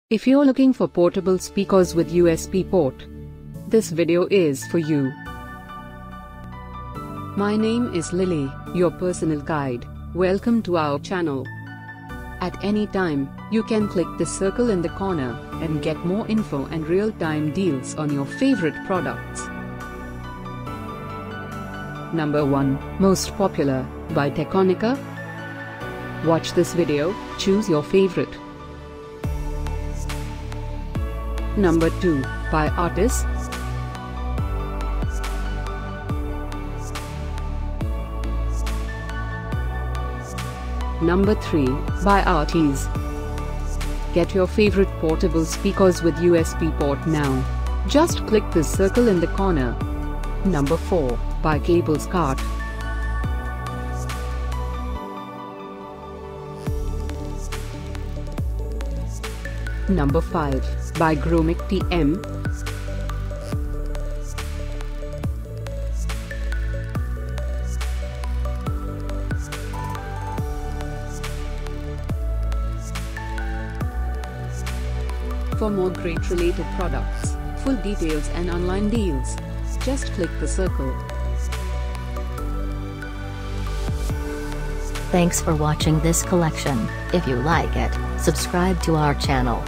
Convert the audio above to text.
If you're looking for portable speakers with USB port, this video is for you. My name is Lily, your personal guide. Welcome to our channel. At any time, you can click the circle in the corner and get more info and real-time deals on your favorite products. Number 1, Most Popular, by Teconica. Watch this video, choose your favorite. Number 2, by Artis. Number 3, by Artis. Get your favorite portable speakers with USB port now. Just click the circle in the corner. Number 4, by Kart. Number 5, by GromicTM. For more great related products, full details and online deals, just click the circle. Thanks for watching this collection. If you like it, subscribe to our channel.